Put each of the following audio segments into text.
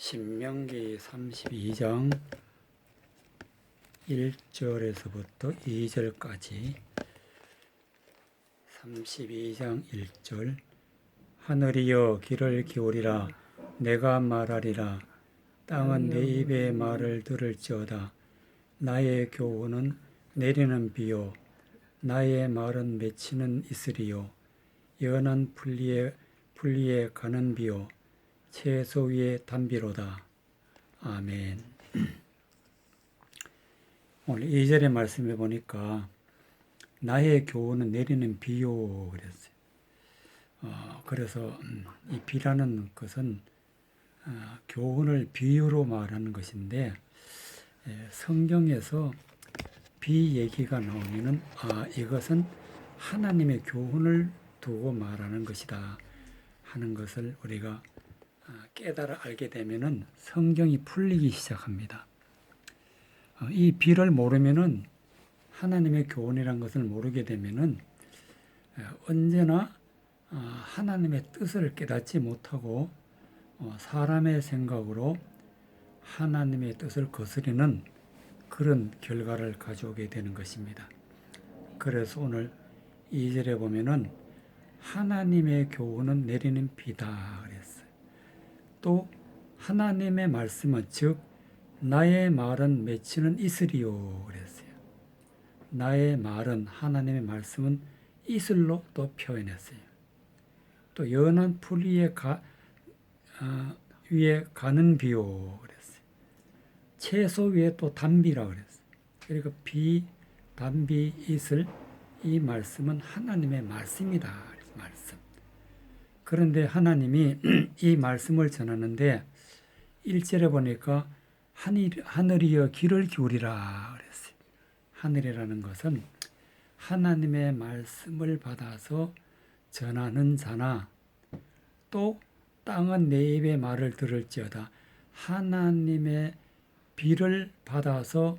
신명기 32장 1절에서부터 2절까지 32장 1절 하늘이여 귀를 기울이라 내가 말하리라 땅은 내 입의 말을 들을지어다 나의 교훈은 내리는 비요 나의 말은 맺히는 이슬이요 연한 풀리에 가는 비요 채소 위에 담비로다. 아멘. 오늘 2절의 말씀해 보니까 나의 교훈은 내리는 비요 그랬어요. 그래서 이 비라는 것은 교훈을 비유로 말하는 것인데 성경에서 비 얘기가 나오면은 이것은 하나님의 교훈을 두고 말하는 것이다 하는 것을 우리가 깨달아 알게 되면은 성경이 풀리기 시작합니다. 이 비를 모르면은 하나님의 교훈이란 것을 모르게 되면은 언제나 하나님의 뜻을 깨닫지 못하고 사람의 생각으로 하나님의 뜻을 거스리는 그런 결과를 가져오게 되는 것입니다. 그래서 오늘 2절에 보면은 하나님의 교훈은 내리는 비다 그랬어요. 또 하나님의 말씀은 즉 나의 말은 맺히는 이슬이요 그랬어요. 나의 말은 하나님의 말씀은 이슬로 또 표현했어요. 또 연한 풀 위에 가는 비요 그랬어요. 채소 위에 또 담비라 그랬어요. 그러니까 비, 담비, 이슬 이 말씀은 하나님의 말씀이다. 말씀. 그런데 하나님이 이 말씀을 전하는데 1절에 보니까 하늘이여 귀를 기울이라 그랬어요. 하늘이라는 것은 하나님의 말씀을 받아서 전하는 자나 또 땅은 내 입의 말을 들을지어다. 하나님의 비를 받아서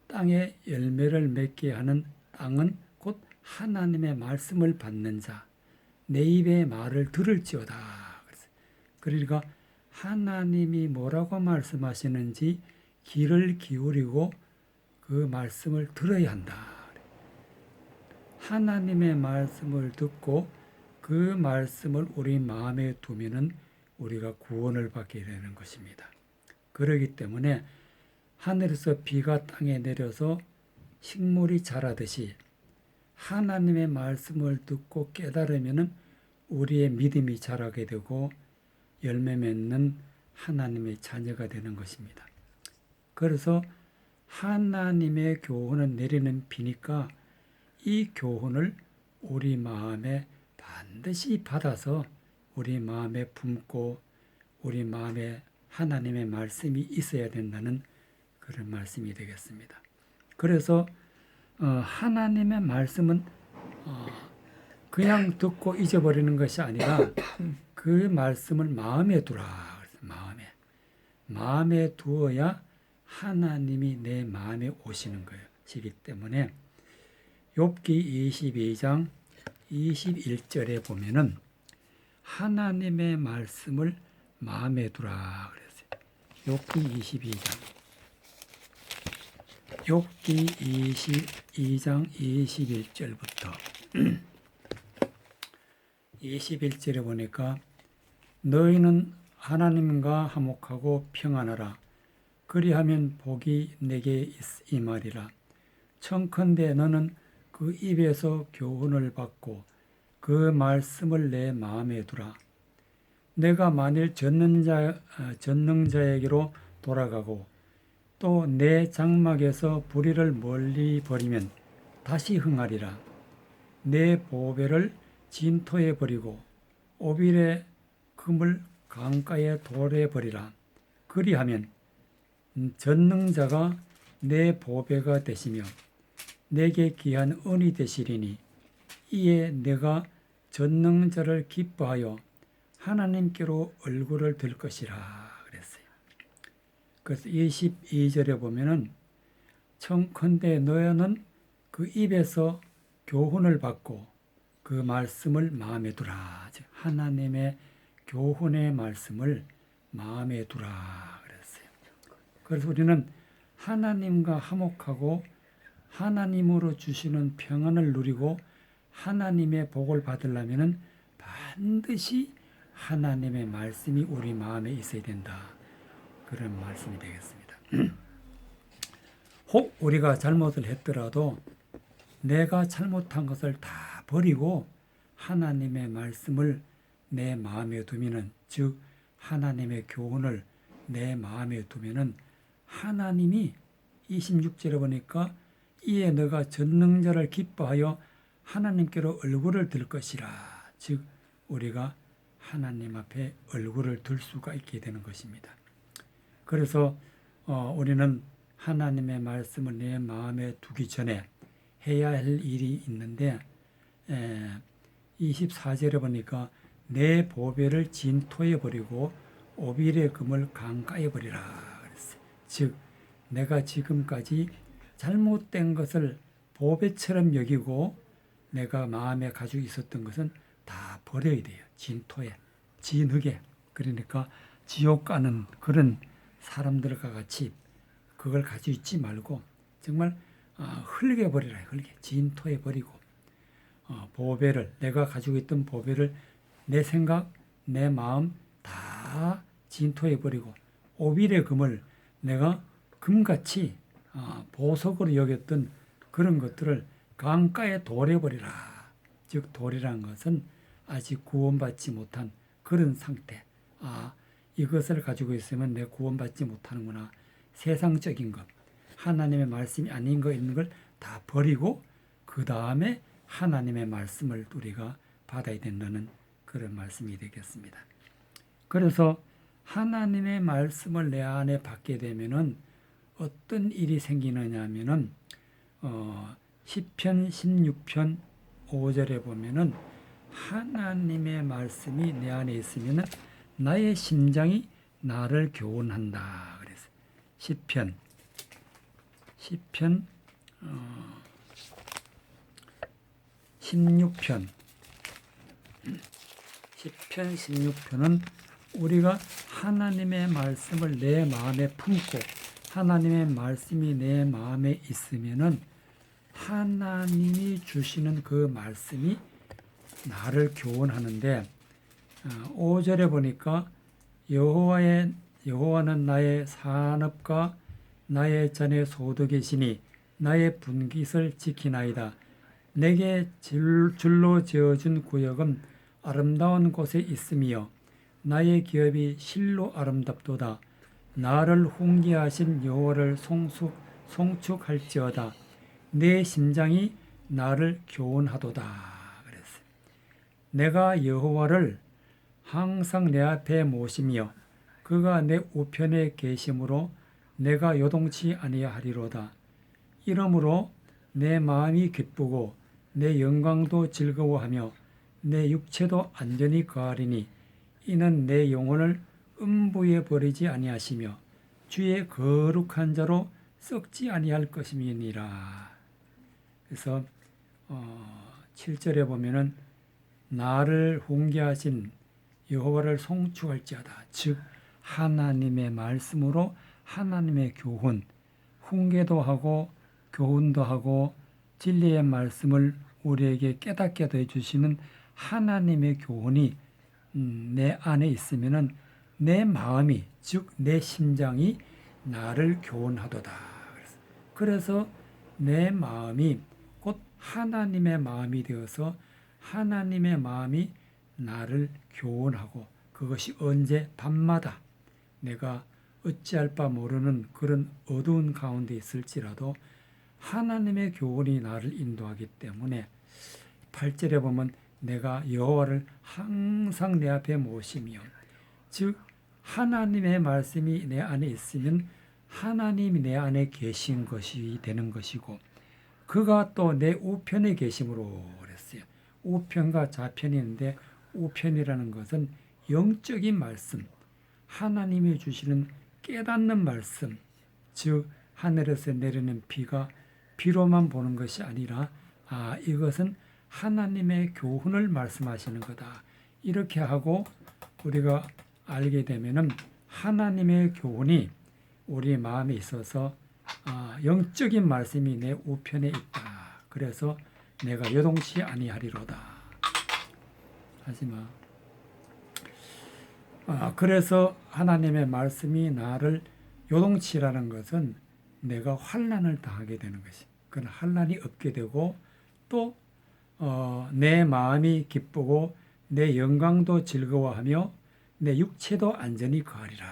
땅에 열매를 맺게 하는 땅은 곧 하나님의 말씀을 받는 자. 내 입의 말을 들을지어다. 그러니까 하나님이 뭐라고 말씀하시는지 귀를 기울이고 그 말씀을 들어야 한다. 하나님의 말씀을 듣고 그 말씀을 우리 마음에 두면은 우리가 구원을 받게 되는 것입니다. 그렇기 때문에 하늘에서 비가 땅에 내려서 식물이 자라듯이 하나님의 말씀을 듣고 깨달으면 우리의 믿음이 자라게 되고 열매 맺는 하나님의 자녀가 되는 것입니다. 그래서 하나님의 교훈은 내리는 비니까 이 교훈을 우리 마음에 반드시 받아서 우리 마음에 품고 우리 마음에 하나님의 말씀이 있어야 된다는 그런 말씀이 되겠습니다. 그래서 하나님의 말씀은 그냥 듣고 잊어버리는 것이 아니라 그 말씀을 마음에 두라. 마음에 두어야 하나님이 내 마음에 오시는 것이기 때문에 욥기 22장 21절에 보면은 하나님의 말씀을 마음에 두라 그랬어요. 욥기 22장. 욥기 22장 21절부터 21절에 보니까 너희는 하나님과 화목하고 평안하라. 그리하면 복이 내게 임하리라. 청컨대 너는 그 입에서 교훈을 받고 그 말씀을 내 마음에 두라. 내가 만일 전능자에게로 돌아가고 또 내 장막에서 불의를 멀리 버리면 다시 흥하리라. 내 보배를 진토에 버리고 오빌의 금을 강가에 돌에 버리라. 그리하면 전능자가 내 보배가 되시며 내게 귀한 은이 되시리니 이에 내가 전능자를 기뻐하여 하나님께로 얼굴을 들 것이라. 그래서 22절에 보면은 청컨대 너희는 그 입에서 교훈을 받고 그 말씀을 마음에 두라. 하나님의 교훈의 말씀을 마음에 두라 그랬어요. 그래서 우리는 하나님과 화목하고 하나님으로 주시는 평안을 누리고 하나님의 복을 받으려면 반드시 하나님의 말씀이 우리 마음에 있어야 된다. 그런 말씀이 되겠습니다. 혹 우리가 잘못을 했더라도 내가 잘못한 것을 다 버리고 하나님의 말씀을 내 마음에 두면은, 즉 하나님의 교훈을 내 마음에 두면은 하나님이 26절에 보니까 이에 너가 전능자를 기뻐하여 하나님께로 얼굴을 들 것이라. 즉 우리가 하나님 앞에 얼굴을 들 수가 있게 되는 것입니다. 그래서 우리는 하나님의 말씀을 내 마음에 두기 전에 해야 할 일이 있는데 24절에 보니까 내 보배를 진토에 버리고 오빌의 금을 강가에 버리라 그랬어요. 즉 내가 지금까지 잘못된 것을 보배처럼 여기고 내가 마음에 가지고 있었던 것은 다 버려야 돼요. 진토에, 진흙에. 그러니까 지옥 가는 그런 사람들과 같이 그걸 가지고 있지 말고 정말 흙에 버리라. 흙에, 진토에 버리고 보배를, 내가 가지고 있던 보배를 내 생각, 내 마음 다 진토에 버리고 오빌의 금을 내가 금같이 보석으로 여겼던 그런 것들을 강가에 돌에 버리라. 즉 돌이란 것은 아직 구원받지 못한 그런 상태. 이것을 가지고 있으면 내가 구원받지 못하는구나. 세상적인 것, 하나님의 말씀이 아닌 거 있는 걸 다 버리고 그 다음에 하나님의 말씀을 우리가 받아야 된다는 그런 말씀이 되겠습니다. 그래서 하나님의 말씀을 내 안에 받게 되면은 어떤 일이 생기느냐 하면은 시편 16편 5절에 보면은 하나님의 말씀이 내 안에 있으면은 나의 심장이 나를 교훈한다. 그래서 시편 16편 시편 16편은 우리가 하나님의 말씀을 내 마음에 품고 하나님의 말씀이 내 마음에 있으면은 하나님이 주시는 그 말씀이 나를 교훈하는데 5절에 보니까 여호와는 나의 산업과 나의 전의 소득이시니 나의 분깃을 지키나이다. 내게 줄로 지어준 구역은 아름다운 곳에 있으며 나의 기업이 실로 아름답도다. 나를 훈계하신 여호와를 송축할지어다. 내 심장이 나를 교훈하도다. 그랬어요. 내가 여호와를 항상 내 앞에 모시며 그가 내 우편에 계심으로 내가 요동치 아니하리로다. 이러므로 내 마음이 기쁘고 내 영광도 즐거워하며 내 육체도 안전히 거하리니 이는 내 영혼을 음부에 버리지 아니하시며 주의 거룩한 자로 썩지 아니할 것임이니라. 그래서 7절에 보면은 나를 훈계하신 여호와를 송축할지어다. 즉 하나님의 말씀으로 하나님의 교훈, 훈계도 하고 교훈도 하고 진리의 말씀을 우리에게 깨닫게 해주시는 하나님의 교훈이 내 안에 있으면은 내 마음이, 즉 내 심장이 나를 교훈하도다. 그래서 내 마음이 곧 하나님의 마음이 되어서 하나님의 마음이 나를 교훈하고, 그것이 언제? 밤마다 내가 어찌할 바 모르는 그런 어두운 가운데 있을지라도 하나님의 교훈이 나를 인도하기 때문에 8절에 보면 내가 여호와를 항상 내 앞에 모시며, 즉 하나님의 말씀이 내 안에 있으면 하나님이 내 안에 계신 것이 되는 것이고, 그가 또 내 우편에 계심으로 그랬어요. 우편과 좌편이 있는데 우편이라는 것은 영적인 말씀, 하나님이 주시는 깨닫는 말씀, 즉 하늘에서 내리는 비가 비로만 보는 것이 아니라 이것은 하나님의 교훈을 말씀하시는 거다. 이렇게 하고 우리가 알게 되면은 하나님의 교훈이 우리 마음에 있어서 영적인 말씀이 내 우편에 있다. 그래서 내가 요동치 아니하리로다. 하지마. 그래서 하나님의 말씀이 나를 요동치라는 것은 내가 환난을 당하게 되는 것이. 그런 환난이 없게 되고 또 내 마음이 기쁘고 내 영광도 즐거워하며 내 육체도 안전히 거하리라.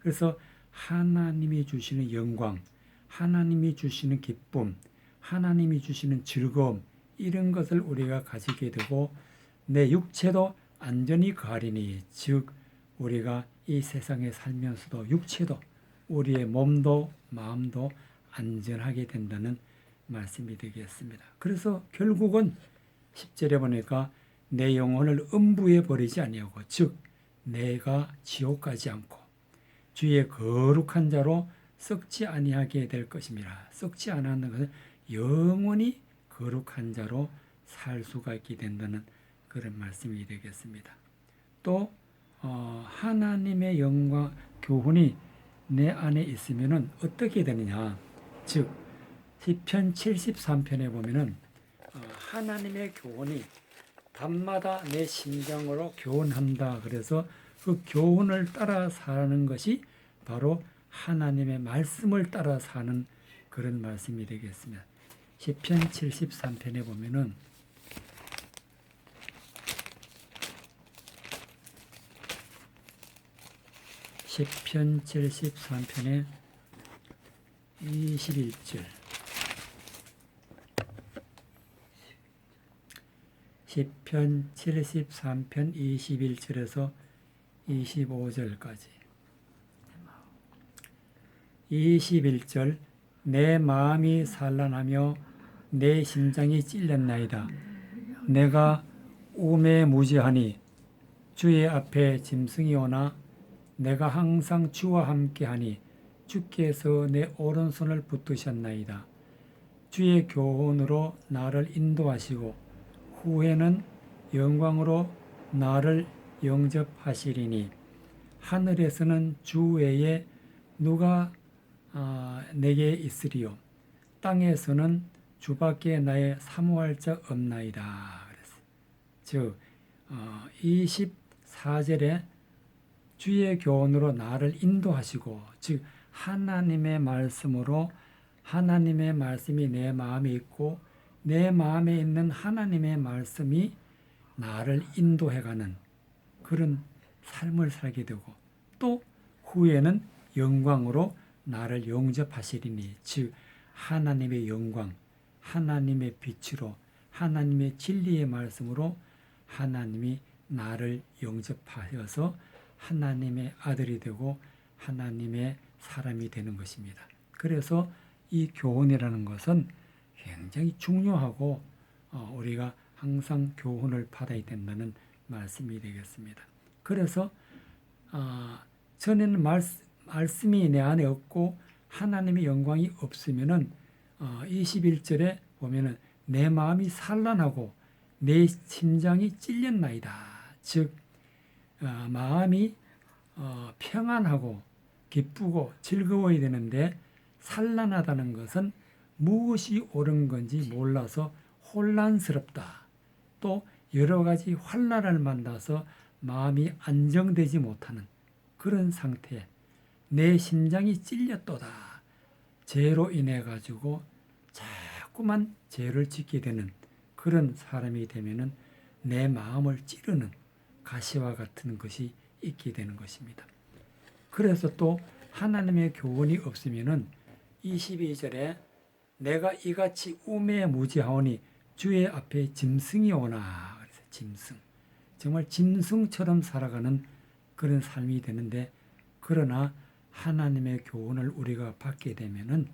그래서 하나님이 주시는 영광, 하나님이 주시는 기쁨, 하나님이 주시는 즐거움 이런 것을 우리가 가지게 되고 내 육체도 안전히 거하리니 즉 우리가 이 세상에 살면서도 육체도 우리의 몸도 마음도 안전하게 된다는 말씀이 되겠습니다. 그래서 결국은 10절에 보니까 내 영혼을 음부에 버리지 아니하고 즉 내가 지옥 가지 않고 주의 거룩한 자로 썩지 아니하게 될 것입니다. 썩지 않았는 것은 영원히 거룩한 자로 살 수가 있게 된다는 그런 말씀이 되겠습니다. 또 하나님의 영광 교훈이 내 안에 있으면은 어떻게 되느냐? 즉 시편 73편에 보면은 하나님의 교훈이 밤마다 내 심장으로 교훈한다. 그래서 그 교훈을 따라 사는 것이 바로 하나님의 말씀을 따라 사는 그런 말씀이 되겠습니다. 시편 73편에 보면은 시편 73편의 21절 시편 73편 21절에서 25절까지 21절 내 마음이 산란하며 내 심장이 찔렸나이다. 내가 우매무지하니 주의 앞에 짐승이 오나 내가 항상 주와 함께하니 주께서 내 오른손을 붙드셨나이다. 주의 교훈으로 나를 인도하시고 후에는 영광으로 나를 영접하시리니 하늘에서는 주 외에 누가 내게 있으리요 땅에서는 주밖에 나의 사모할 자 없나이다. 즉 24절에 주의 교훈으로 나를 인도하시고 즉 하나님의 말씀으로 하나님의 말씀이 내 마음에 있고 내 마음에 있는 하나님의 말씀이 나를 인도해가는 그런 삶을 살게 되고 또 후에는 영광으로 나를 영접하시리니 즉 하나님의 영광, 하나님의 빛으로 하나님의 진리의 말씀으로 하나님이 나를 영접하셔서 하나님의 아들이 되고 하나님의 사람이 되는 것입니다. 그래서 이 교훈이라는 것은 굉장히 중요하고 우리가 항상 교훈을 받아야 된다는 말씀이 되겠습니다. 그래서 전에는 말씀이 내 안에 없고 하나님의 영광이 없으면은 21절에 보면은 내 마음이 산란하고 내 심장이 찔렸나이다. 즉 마음이 평안하고 기쁘고 즐거워야 되는데 산란하다는 것은 무엇이 옳은 건지 몰라서 혼란스럽다. 또 여러 가지 환난을 만나서 마음이 안정되지 못하는 그런 상태. 내 심장이 찔렸도다. 죄로 인해 가지고 자꾸만 죄를 짓게 되는 그런 사람이 되면은 내 마음을 찌르는 가시와 같은 것이 있게 되는 것입니다. 그래서 또 하나님의 교훈이 없으면은 22절에 내가 이같이 우매무지하오니 주의 앞에 짐승이 오나. 그래서 짐승. 정말 짐승처럼 살아가는 그런 삶이 되는데 그러나 하나님의 교훈을 우리가 받게 되면은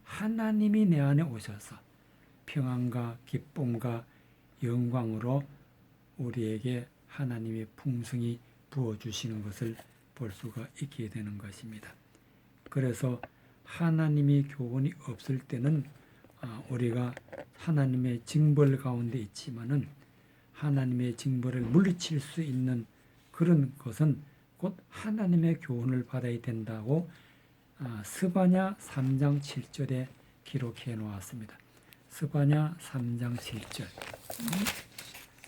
하나님이 내 안에 오셔서 평안과 기쁨과 영광으로 우리에게 하나님의 풍성이 부어주시는 것을 볼 수가 있게 되는 것입니다. 그래서 하나님의 교훈이 없을 때는 우리가 하나님의 징벌 가운데 있지만은 하나님의 징벌을 물리칠 수 있는 그런 것은 곧 곧 하나님의 교훈을 받아야 된다고 스바냐 3장 7절에 기록해 놓았습니다. 스바냐 3장 7절.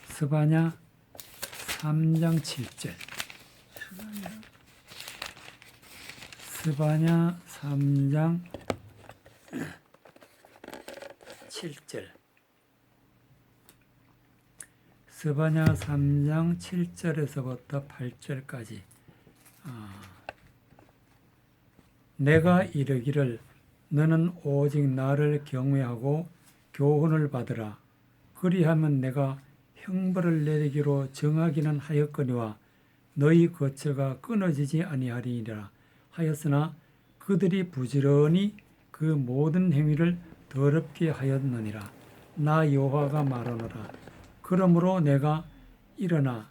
스바냐 3장 7절. 스바냐 3장 7절. 스바냐 3장 7절에서부터 8절까지 내가 이르기를 너는 오직 나를 경외하고 교훈을 받으라. 그리하면 내가 형벌을 내리기로 정하기는 하였거니와 너희 거처가 끊어지지 아니하리니라 하였으나 그들이 부지런히 그 모든 행위를 더럽게 하였느니라. 나 여호와가 말하노라. 그러므로 내가 일어나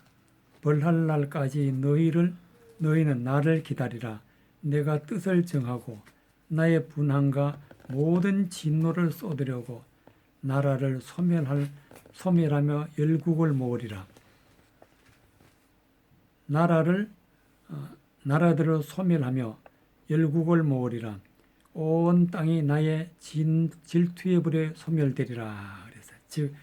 벌할 날까지 너희는 나를 기다리라. 내가 뜻을 정하고 나의 분한과 모든 진노를 쏟으려고 나라를 소멸하며 열국을 모으리라. 나라들을 소멸하며 열국을 모으리라. 온 땅이 나의 질투의 불에 소멸되리라. 그래서 즉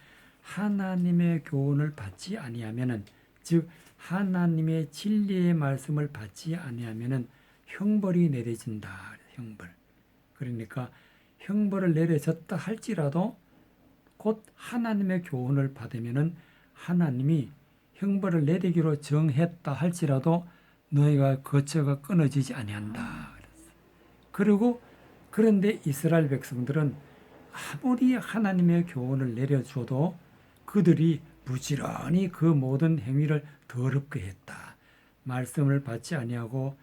하나님의 교훈을 받지 아니하면은, 즉 하나님의 진리의 말씀을 받지 아니하면은 형벌이 내려진다. 형벌. 그러니까 형벌을 내려졌다 할지라도 곧 하나님의 교훈을 받으면은 하나님이 형벌을 내리기로 정했다 할지라도 너희가 거처가 끊어지지 아니한다. 그리고 그런데 이스라엘 백성들은 아무리 하나님의 교훈을 내려줘도 그들이 부지런히 그 모든 행위를 더럽게 했다. 말씀을 받지 아니하고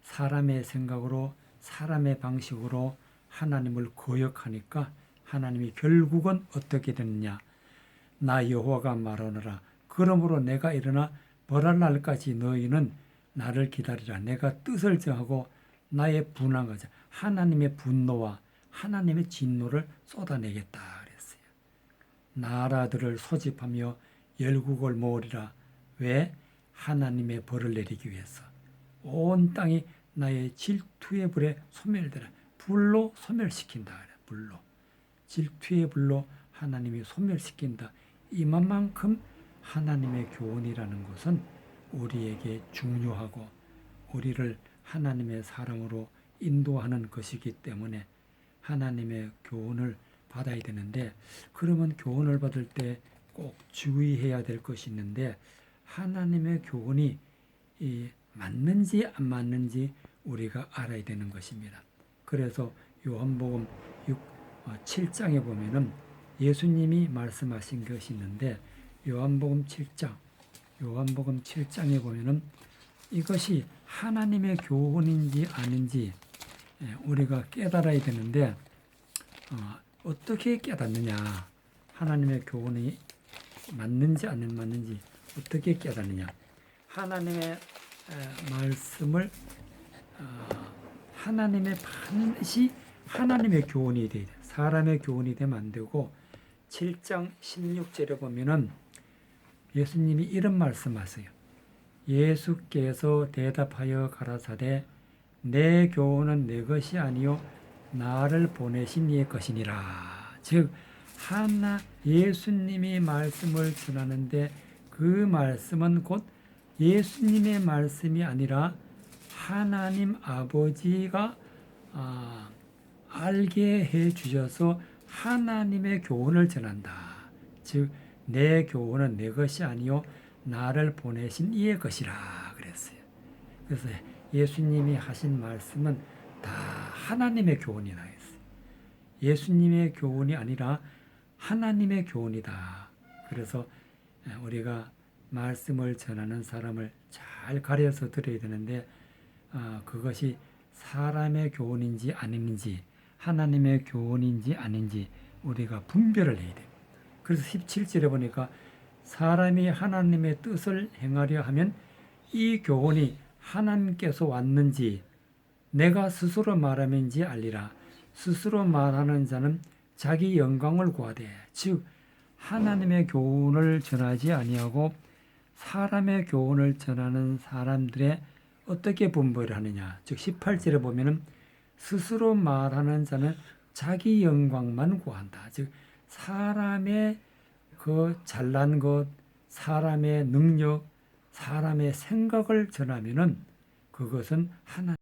사람의 생각으로 사람의 방식으로 하나님을 거역하니까 하나님이 결국은 어떻게 됐느냐. 나 여호와가 말하노라. 그러므로 내가 일어나 벌할 날까지 너희는 나를 기다리라. 내가 뜻을 정하고 나의 분한과 하나님의 분노와 하나님의 진노를 쏟아내겠다 그랬어요. 나라들을 소집하며 열국을 모으리라. 왜? 하나님의 벌을 내리기 위해서. 온 땅이 나의 질투의 불에 소멸되라. 불로 소멸시킨다. 불로. 질투의 불로 하나님이 소멸시킨다. 이만큼 하나님의 교훈이라는 것은 우리에게 중요하고 우리를 하나님의 사랑으로 인도하는 것이기 때문에 하나님의 교훈을 받아야 되는데, 그러면 교훈을 받을 때 꼭 주의해야 될 것이 있는데, 하나님의 교훈이 맞는지 안 맞는지 우리가 알아야 되는 것입니다. 그래서 요한복음 7장에 보면은 예수님이 말씀하신 것이 있는데, 요한복음 7장에 보면은 이것이 하나님의 교훈인지 아닌지 우리가 깨달아야 되는데, 어떻게 깨닫느냐, 하나님의 교훈이 맞는지 안 맞는지 어떻게 깨닫느냐. 하나님의 말씀을 반드시 하나님의 교훈이 돼야 돼. 사람의 교훈이 되면 안 되고, 7장 16절에 보면은 예수님이 이런 말씀하세요. 예수께서 대답하여 가라사대 내 교훈은 내 것이 아니요 나를 보내신 이의 것이니라. 즉 예수님이 말씀을 전하는데 그 말씀은 곧 예수님의 말씀이 아니라 하나님 아버지가 알게 해 주셔서 하나님의 교훈을 전한다. 즉 내 교훈은 내 것이 아니요 나를 보내신 이의 것이라 그랬어요. 그래서 예수님이 하신 말씀은 다 하나님의 교훈이라 했어요. 예수님의 교훈이 아니라 하나님의 교훈이다. 그래서 우리가 말씀을 전하는 사람을 잘 가려서 들어야 되는데, 그것이 사람의 교훈인지 아닌지 하나님의 교훈인지 아닌지 우리가 분별을 해야 돼요. 그래서 17절에 보니까 사람이 하나님의 뜻을 행하려 하면 이 교훈이 하나님께서 왔는지 내가 스스로 말함인지 알리라. 스스로 말하는 자는 자기 영광을 구하되, 즉 하나님의 교훈을 전하지 아니하고 사람의 교훈을 전하는 사람들의 어떻게 분별을 하느냐. 즉 18절에 보면은 스스로 말하는 자는 자기 영광만 구한다. 즉 사람의 그 잘난 것, 사람의 능력, 사람의 생각을 전하면은 그것은 하나님